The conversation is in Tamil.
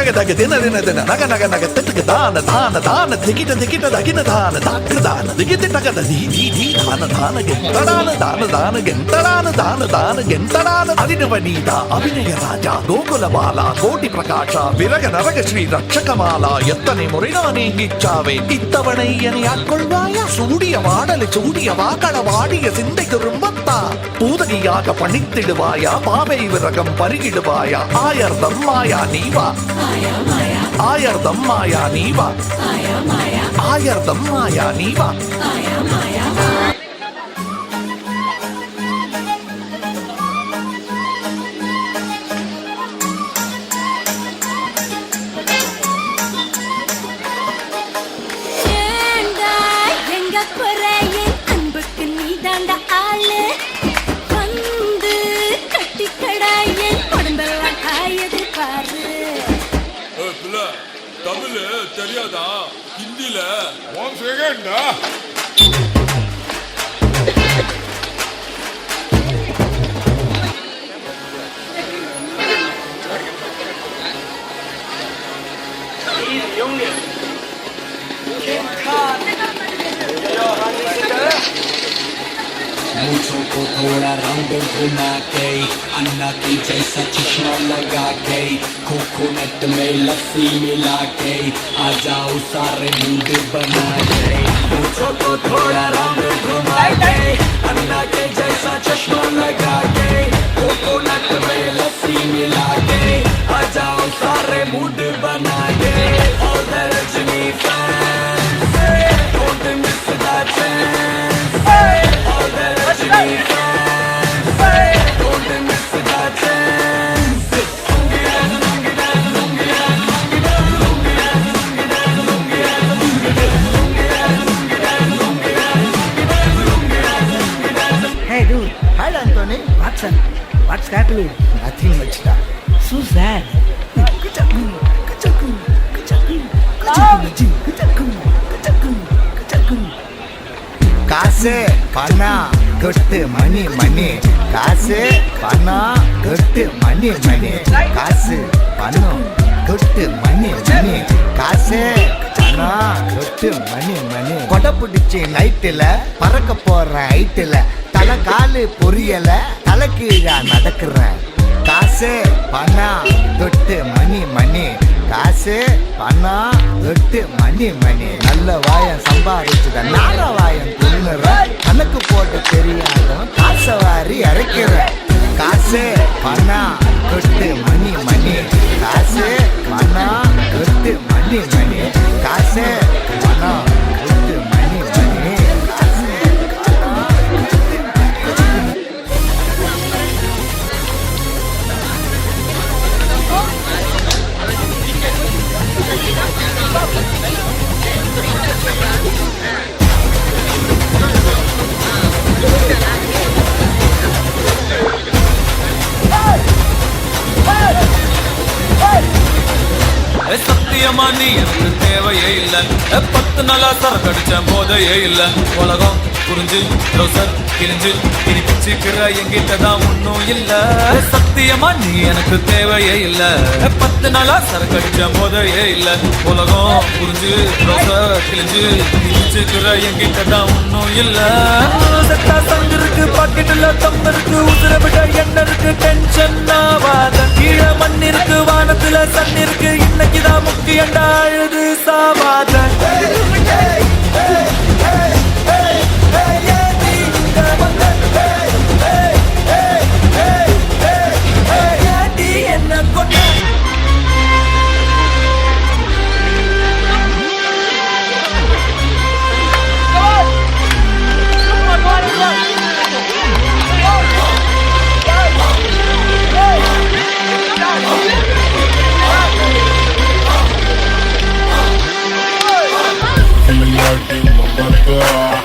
தக தக தின தின தின நக நக நக திட்டுக்கு தான தான தான திகிட்ட திகிட்ட தகின தான தாக்கு தான திகிட்டு தகத தி தி தி தான தான கெந்தடான தான தான கெந்தடான தான தான கெந்தடான அதினவனீத அபிநய ராஜா கோகுல பாலா கோட்டி பிரகாஷ விரக நரக ஸ்ரீ ரட்சகமாலா எத்தனை முறை நான் இங்கிச்சாவே இத்தவணை என்னை ஆட்கொள்வாயா சூடிய வாடலை சூடிய வாக்கள வாடிய சிந்தை திரும்பத்தா பூதகியாக பணித்திடுவாயா பாவை விரகம் பருகிடுவாயா ஆயர்தம் மாயா நீவா ஆயர்தம் மாயா நீவா ஆயர்தம் மாயா நீவா தமிழ் தெரியாதா ஹிந்தில ஒன் செகண்ட் मूंछों को थोड़ा रंग घुमा के अन्ना की जैसा चश्मा लगा के कोकोनट में लस्सी मिला के आ जाओ सारे मूड बना के मूंछों को थोड़ा रंग घुमा के अन्ना के जैसा चश्मा लगा के कोकोनट में लस्सी मिला के आ जाओ सारे मूड बना के all the Rajni fans don't miss the chance all the Rajni fans don't miss the chance Hey dude, hi Anthony. What's happening? Nothing much. So sad. Kuchaku, kuchaku, kuchaku, kuchaku, kuchaku, kuchaku, kuchaku. காசு பணம் கொட்டு மணி மணி காசு பணம் கொட்டு மணி மணி காசு பணம் கொட்டு மணி மணி காசு பணம் கொட்டு மணி மணி கொடை பிடிச்சி நைட்டுல பறக்க போற ஹைட்டுல தலை காலு பொரியல தலை கீழா நடக்கிறேன் காசு பணம் தொட்டு மணி மணி காசு பணம் தொட்டு மணி மணி நல்ல வாயம் சம்பாதிச்சுத நார வாயம் துண்ணுறேன் கணக்கு போட்டு தெரியாத காசை வாரி இறக்கிறேன் காசு பணம் தொட்டு மணி மணி காசு பணம் தொட்டு மணி மணி காசு பணம் தொட்டு மணி மணி காசு சத்தியமா நீ எனக்கு தேவையே இல்ல 10 நாளா சரக்கடிச்ச போதையே இல்ல உலகம் புரிஞ்சு ரோசர் கிழிஞ்சு இனி பிச்சுக்கிற எங்கிட்டதான் ஒன்னும் இல்ல சத்தியமா நீ எனக்கு தேவையே இல்ல 10 நாளா சரக்கடிச்ச போதையே இல்ல உலகம் புரிஞ்சு ரோசர் கிழிஞ்சு இனி பிச்சுக்கிற எங்கிட்டதான் ஒன்னும் இல்ல சட்டா சங்கிருக்கு பாக்கெட்டுல தம் இருக்கு உசுர விட என்ன இருக்கு டென்ஷன் ஆவாத கீழே மண் இருக்கு வானத்துல சன் இருக்கு இன்னைக்குதான் முக்கியண்டா அழுது சாவாத என்ன கொண்ட my